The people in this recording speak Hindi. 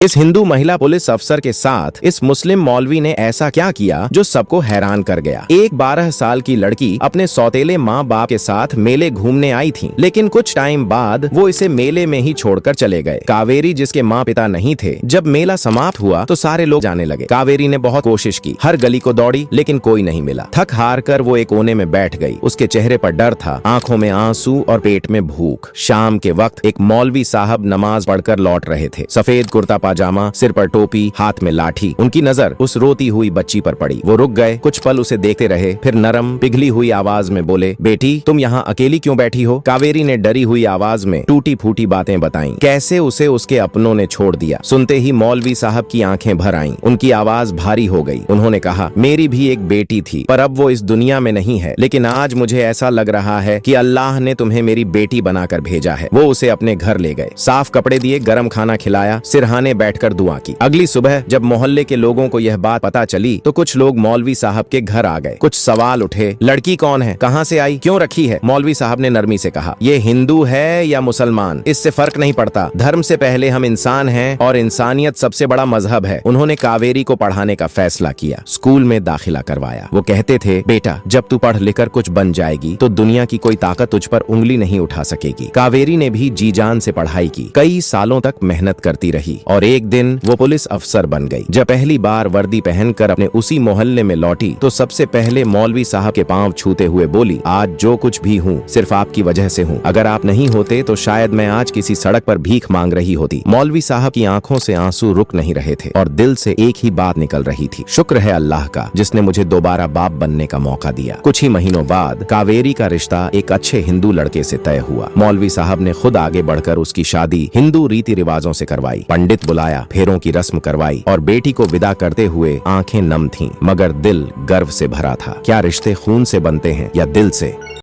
इस हिंदू महिला पुलिस अफसर के साथ इस मुस्लिम मौलवी ने ऐसा क्या किया जो सबको हैरान कर गया। एक 12 साल की लड़की अपने सौतेले माँ बाप के साथ मेले घूमने आई थी, लेकिन कुछ टाइम बाद वो इसे मेले में ही छोड़कर चले गए। कावेरी, जिसके माँ पिता नहीं थे, जब मेला समाप्त हुआ तो सारे लोग जाने लगे। कावेरी ने बहुत कोशिश की, हर गली को दौड़ी, लेकिन कोई नहीं मिला। थक हार कर वो एक कोने में बैठ गई। उसके चेहरे पर डर था, आंखों में आंसू और पेट में भूख। शाम के वक्त एक मौलवी साहब नमाज पढ़कर लौट रहे थे। सफेद कुर्ता पाजामा, सिर पर टोपी, हाथ में लाठी। उनकी नजर उस रोती हुई बच्ची पर पड़ी। वो रुक गए, कुछ पल उसे देखते रहे, फिर नरम पिघली हुई आवाज में बोले, बेटी तुम यहाँ अकेली क्यों बैठी हो? कावेरी ने डरी हुई आवाज में टूटी फूटी बातें बताईं, कैसे उसे उसके अपनों ने छोड़ दिया। सुनते ही मौलवी साहब की आंखें भर आईं, उनकी आवाज भारी हो गई। उन्होंने कहा, मेरी भी एक बेटी थी, पर अब वो इस दुनिया में नहीं है, लेकिन आज मुझे ऐसा लग रहा है कि अल्लाह ने तुम्हें मेरी बेटी बनाकर भेजा है। वो उसे अपने घर ले गए, साफ कपड़े दिए, गरम खाना खिलाया, सिरहाने बैठकर दुआ की। अगली सुबह जब मोहल्ले के लोगों को यह बात पता चली तो कुछ लोग मौलवी साहब के घर आ गए। कुछ सवाल उठे, लड़की कौन है, कहाँ से आई, क्यों रखी है? मौलवी साहब ने नरमी से कहा, ये हिंदू है या मुसलमान, इससे फर्क नहीं पड़ता। धर्म से पहले हम इंसान हैं और इंसानियत सबसे बड़ा मजहब है। उन्होंने कावेरी को पढ़ाने का फैसला किया, स्कूल में दाखिला करवाया। वो कहते थे, बेटा जब तू पढ़ लिखकर कुछ बन जाएगी तो दुनिया की कोई ताकत तुझ पर उंगली नहीं उठा सकेगी। कावेरी ने भी जी जान से पढ़ाई की, कई सालों तक मेहनत करती रही और एक दिन वो पुलिस अफसर बन गई। जब पहली बार वर्दी पहनकर अपने उसी मोहल्ले में लौटी तो सबसे पहले मौलवी साहब के पांव छूते हुए बोली, आज जो कुछ भी हूँ सिर्फ आपकी वजह से हूँ। अगर आप नहीं होते तो शायद मैं आज किसी सड़क पर भीख मांग रही होती। मौलवी साहब की आंखों से आंसू रुक नहीं रहे थे और दिल से एक ही बात निकल रही थी, शुक्र है अल्लाह का जिसने मुझे दोबारा बाप बनने का मौका दिया। कुछ ही महीनों बाद कावेरी का रिश्ता एक अच्छे हिंदू लड़के से तय हुआ। मौलवी साहब ने खुद आगे बढ़कर उसकी शादी हिंदू रीति रिवाजों से करवाई, पंडित बुलाया, फेरों की रस्म करवाई और बेटी को विदा करते हुए आंखें नम थीं, मगर दिल गर्व से भरा था। क्या रिश्ते खून से बनते हैं या दिल से?